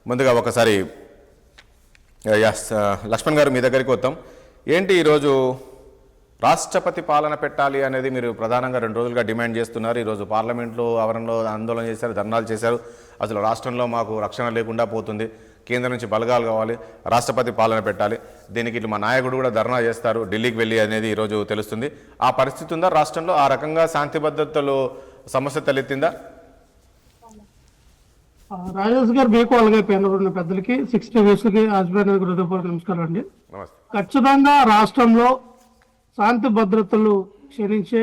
ముందుగా ఒకసారి లక్ష్మణ్ గారు మీ దగ్గరికి వద్దాం. ఏంటి ఈరోజు రాష్ట్రపతి పాలన పెట్టాలి అనేది మీరు ప్రధానంగా 2 రోజులుగా డిమాండ్ చేస్తున్నారు. ఈరోజు పార్లమెంట్లో ఆవరణలో ఆందోళన చేశారు, ధర్నాలు చేశారు. అసలు రాష్ట్రంలో మాకు రక్షణ లేకుండా పోతుంది, కేంద్రం నుంచి బలగాలు కావాలి, రాష్ట్రపతి పాలన పెట్టాలి. దీనికి ఇట్లా మా నాయకుడు కూడా ధర్నా చేస్తారు ఢిల్లీకి వెళ్ళి అనేది ఈరోజు తెలుస్తుంది. ఆ పరిస్థితి ఉందా రాష్ట్రంలో? ఆ రకంగా శాంతి భద్రతలు సమస్య తలెత్తిందా? రాజేష్ గారు మీకు అలాగే పేర్కొన్న పెద్దలకి 60 వ్యూస్కి ఆజ్బేర్ హృదయపూర్వక నమస్కారం అండి. ఖచ్చితంగా రాష్ట్రంలో శాంతి భద్రతలు క్షీణించే,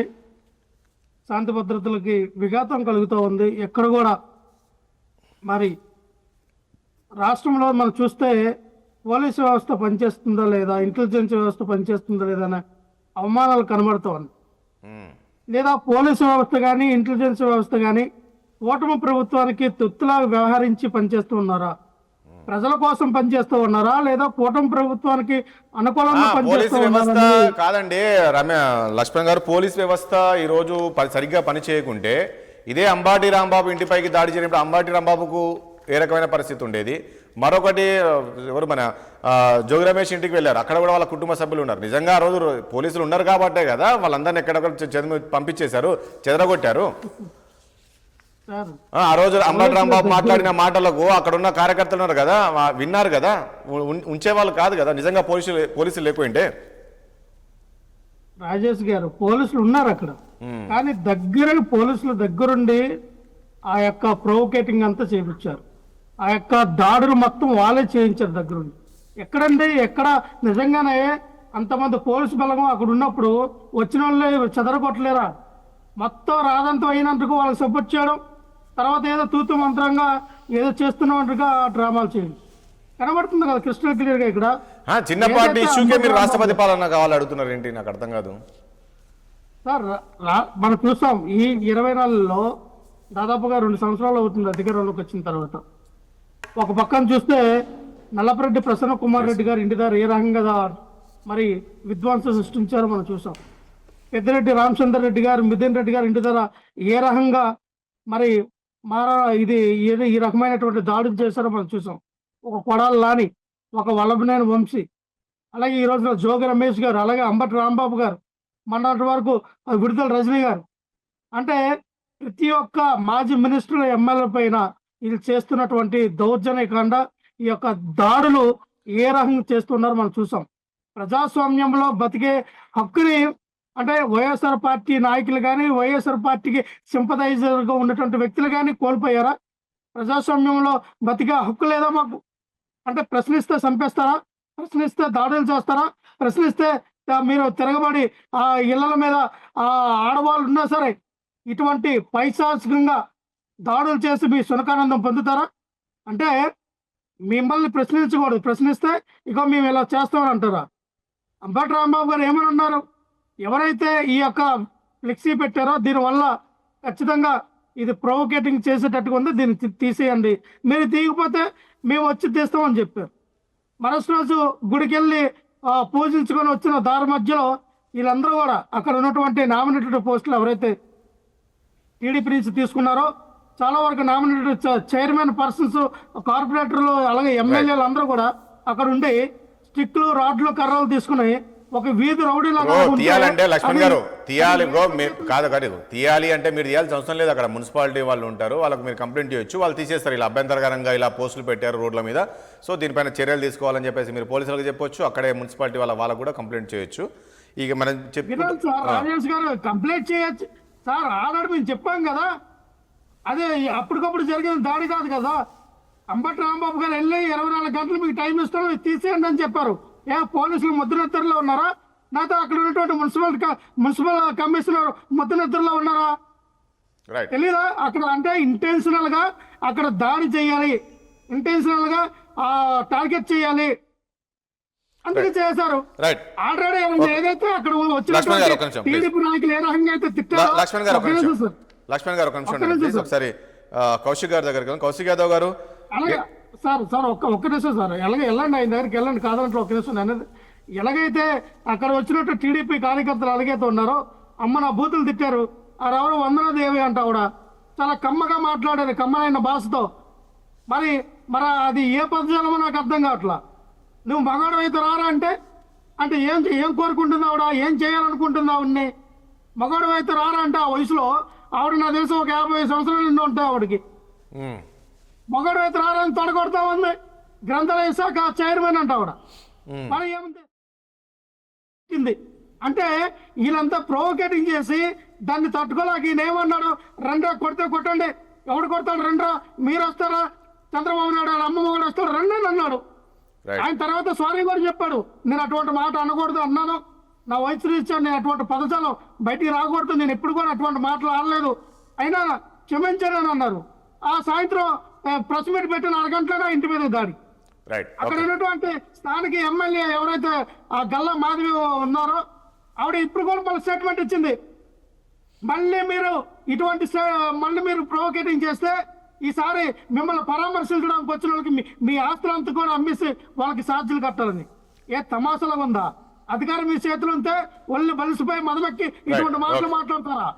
శాంతి భద్రతలకి విఘాతం కలుగుతూ ఉంది. ఎక్కడ కూడా మరి రాష్ట్రంలో మనం చూస్తే పోలీసు వ్యవస్థ పనిచేస్తుందా లేదా, ఇంటెలిజెన్స్ వ్యవస్థ పనిచేస్తుందా లేదా అనే అవమానాలు కనబడుతూ ఉన్నాయి. లేదా పోలీసు వ్యవస్థ కానీ ఇంటెలిజెన్స్ వ్యవస్థ కానీ ఓటమి ప్రభుత్వానికి తొత్తులాగా వ్యవహరించి పనిచేస్తూ ఉన్నారా, ప్రజల కోసం పనిచేస్తూ ఉన్నారా, లేదా కూటమి ప్రభుత్వానికి అనుకూలంగా పనిచేస్తూ ఉన్నారా? కాదండి లక్ష్మణ్ గారు, పోలీస్ వ్యవస్థ ఈరోజు సరిగ్గా పని చేయకుంటే ఇదే అంబాటి రాంబాబు ఇంటిపైకి దాడి చేయనప్పుడు అంబాటి రాంబాబుకు ఏ రకమైన పరిస్థితి ఉండేది? మరొకటి ఎవరు మన జోగి రమేష్ ఇంటికి వెళ్ళారు, అక్కడ కూడా వాళ్ళ కుటుంబ సభ్యులు ఉన్నారు. నిజంగా ఆ రోజు పోలీసులు ఉన్నారు కాబట్టే కదా వాళ్ళందరినీ ఎక్కడొక్కడ పంపించేశారు, చెదరగొట్టారు. ఆ రోజు అంబాటి రాంబాబు మాట్లాడిన మాటలకు అక్కడ ఉన్న కార్యకర్తలు ఉన్నారు కదా, విన్నారు కదా, ఉంచేవాళ్ళు కాదు కదా నిజంగా పోలీసులు లేకుంటే. రాజేష్ గారు, పోలీసులు ఉన్నారు అక్కడ, కానీ పోలీసులు దగ్గరుండి ఆ యొక్క ప్రొవోకేటింగ్ అంతా చేయించారు. ఆ యొక్క దాడులు మొత్తం వాళ్ళే చేయించారు దగ్గరుండి. ఎక్కడండి, ఎక్కడ నిజంగానే అంతమంది పోలీసు బలం అక్కడ ఉన్నప్పుడు వచ్చిన వాళ్ళే చెదరగొట్టలేరా? మొత్తం రాదంతం అయినందుకు వాళ్ళకి సపోర్ట్ చేయడం, తర్వాత ఏదో తూతు మంత్రంగా ఏదో చేస్తున్నట్టుగా డ్రామాలు చేయండి. కనబడుతుంది కదా క్రిస్టల్ క్లియర్ గా. ఇక్కడ చిన్నపాటి ఇష్యూకే మీరు రాష్ట్రపతి పాలన కావాలి అడుగుతున్నారు ఏంటి? నాకు అర్థం కాదు సార్. మనం చూస్తాం ఈ 24లో దాదాపుగా 2 సంవత్సరాలు అవుతుంది అధికారంలోకి వచ్చిన తర్వాత. ఒక పక్కన చూస్తే నల్లపరెడ్డి ప్రసన్న కుమార్ రెడ్డి గారు ఇంటి దగ్గర ఏ రకంగా మరి విధ్వంసం సృష్టించారో మనం చూసాం. పెద్దిరెడ్డి రామచంద్ర రెడ్డి గారు, మిథున్ రెడ్డి గారు ఇంటి దగ్గర ఏ రకంగా మరి ఈ రకమైనటువంటి దాడులు చేశారో మనం చూసాం. ఒక కొడాలి లాని, ఒక వల్లభనేని వంశీ, అలాగే ఈ రోజున జోగి రమేష్ గారు, అలాగే అంబటి రాంబాబు గారు, మొన్నటి వరకు విడుదల రజనీ గారు. అంటే ప్రతి ఒక్క మాజీ మినిస్టర్ల ఎమ్మెల్యే పైన వీళ్ళు చేస్తున్నటువంటి దౌర్జన్యకాండ, ఈ యొక్క దాడులు ఏ రకంగా చేస్తున్నారో మనం చూసాం. ప్రజాస్వామ్యంలో బతికే హక్కుని అంటే వైఎస్ఆర్ పార్టీ నాయకులు కానీ, వైఎస్ఆర్ పార్టీకి సింపథైజర్గా ఉన్నటువంటి వ్యక్తులు కానీ కోల్పోయారా? ప్రజాస్వామ్యంలో బతికే హక్కు లేదా మాకు? అంటే ప్రశ్నిస్తే చంపేస్తారా? ప్రశ్నిస్తే దాడులు చేస్తారా? ప్రశ్నిస్తే మీరు తిరగబడి ఆ ఇళ్ల మీద ఆ ఆడవాళ్ళు ఉన్నా సరే ఇటువంటి పైశాచికంగా దాడులు చేసి మీ సునకానందం పొందుతారా? అంటే మిమ్మల్ని ప్రశ్నించకూడదు, ప్రశ్నిస్తే ఇక మేము ఇలా చేస్తామని అంటారా? అంబటి రాంబాబు గారు ఏమని ఉన్నారు? ఎవరైతే ఈ యొక్క ఫ్లెక్సీ పెట్టారో దీనివల్ల ఖచ్చితంగా ఇది ప్రొవోకేటింగ్ చేసేటట్టుగా ఉంది, దీన్ని తీసేయండి, మీరు తీయకపోతే మేము వచ్చి తీస్తామని చెప్పారు. మరుసటి రోజు గుడికి వెళ్ళి పూజించుకొని వచ్చిన దారి మధ్యలో వీళ్ళందరూ కూడా అక్కడ ఉన్నటువంటి నామినేటెడ్ పోస్టులు ఎవరైతే టీడీపీ నుంచి తీసుకున్నారో చాలా వరకు నామినేటెడ్ చైర్మన్ పర్సన్స్, కార్పొరేటర్లు, అలాగే ఎమ్మెల్యేలు అందరూ కూడా అక్కడ ఉండి స్టిక్లు, రాడ్లు, కర్రలు తీసుకుని ఒక వీధి రౌడీలాగా తీయాలంటే లక్ష్మణ్ గారు తీయాలి కాదు తీయాలి అంటే మీరు తీయాల్సిన అవసరం లేదు. అక్కడ మున్సిపాలిటీ వాళ్ళు ఉంటారు, వాళ్ళకి మీరు కంప్లైంట్ చేయొచ్చు, వాళ్ళు తీసేస్తారు. ఇలా అభ్యంతరకరంగా ఇలా పోస్టులు పెట్టారు రోడ్ల మీద, సో దీనిపైన చర్యలు తీసుకోవాలని చెప్పేసి మీరు పోలీసులకు చెప్పొచ్చు, అక్కడే మున్సిపాలిటీ వాళ్ళకు కూడా కంప్లైంట్ చేయొచ్చు. ఇక మనం రాజేష్ గారు కంప్లైంట్ చేయొచ్చు సార్, ఆల్రెడీ మేము చెప్పాం కదా. అదే అప్పటికప్పుడు జరిగిన దాడి కాదు కదా. అంబటి రాంబాబు గారు వెళ్ళి 24 గంటలు మీకు టైం ఇస్తాం, తీసేయండి అని చెప్పారు. పోలీసులు ముద్రనిద్రలో ఉన్నారా? నాతో అక్కడ ఉన్నటువంటి మున్సిపల్ కమిషనర్ ముద్రనిద్రలో ఉన్నారా? తెలీదా? అక్కడ అంటే ఇంటెన్షనల్ గా అక్కడ దాడి చేయాలి, ఇంటెన్షనల్ గా టార్గెట్ చేయాలి, అందుకే చేశారు. ఆల్రెడీ ఏదైతే అక్కడ వచ్చిన టీడీపీ నాయకులు ఏ రకంగా అయితే తిట్టారో. లక్ష్మణ్ గారు ఒక నిమిషం ఒకసారి కౌశిక్ గారి దగ్గర. కౌశిక్ యాదవ్ గారు అలాగే సార్ ఒక్క నిమిషం సార్, ఎలాగే వెళ్ళండి, ఆయన దగ్గరికి వెళ్ళండి, కాదంటే ఒక్క నిమిషం అనేది. ఎలాగైతే అక్కడ వచ్చినట్టు టీడీపీ కార్యకర్తలు ఎలాగైతే ఉన్నారో అమ్మ నా బూతులు తిట్టారు, ఎవరు వందనదేవి అంట కూడా చాలా కమ్మగా మాట్లాడారు, కమ్మనైన భాషతో. మరి మరి అది ఏ పదజాలమో నాకు అర్థం కావట్లా. నువ్వు మగాడు అయితే రారా అంటే అంటే ఏం కోరుకుంటున్నావుడా, ఏం చేయాలనుకుంటున్నావు? మగాడు అయితే రారా అంటే ఆ వయసులో ఆవిడ నా తెలిసి ఒక 50 సంవత్సరాల నుండి ఉంటాయి ఆవిడకి. ఉమ్, మగాడు అయితే రారా అని తొడగొడతా ఉంది. గ్రంథాలయ శాఖ చైర్మన్ అంట ఆవిడ. ఉమ్. మరి ఏమంది అంటే వీళ్ళంతా ప్రొవోకేటింగ్ చేసి దాన్ని తట్టుకోలేక ఈయన ఏమన్నాడు, రండ్రా కొడితే కొట్టండి, ఎవడు కొడతాడు రండ్రా, మీరు వస్తారా, చంద్రబాబు నాయుడు వాళ్ళ అమ్మమ్మ కూడా వస్తాడు రండి అని అన్నాడు. రైట్. ఆయన తర్వాత సారీ కూడా చెప్పాడు, నేను అటువంటి మాట అనకూడదు అన్నాను, నా వయసు రీత్యా నేను అటువంటి పదజాలం బయటికి రాకూడదు, నేను ఎప్పుడు కూడా అటువంటి మాటలు ఆడలేదు, అయినా క్షమించానని అన్నారు. ఆ సాయంత్రం ప్రెస్ మీట్ పెట్టిన 6 గంటలైనా ఇంటి మీద దాడి. రైట్. అక్కడ ఓకే. ఉన్నటువంటి స్థానిక ఎమ్మెల్యే ఎవరైతే ఆ గల్లా మాధవి ఉన్నారో ఆవిడ ఇప్పుడు కూడా మళ్ళీ స్టేట్మెంట్ ఇచ్చింది, మళ్ళీ మీరు ప్రొవోకేటింగ్ చేస్తే ఈసారి మిమ్మల్ని పరామర్శించడానికి వచ్చిన వాళ్ళకి మీ ఆస్తులంతా కూడా అమ్మేసి వాళ్ళకి ఛార్జీలు కట్టాలని. ఏ తమాషాగా ఉందా? అధికారం మీ చేతులు ఉంటే ఒళ్ళు బలిసిపోయి మదమెక్కి ఇటువంటి మాటలు మాట్లాడతారా?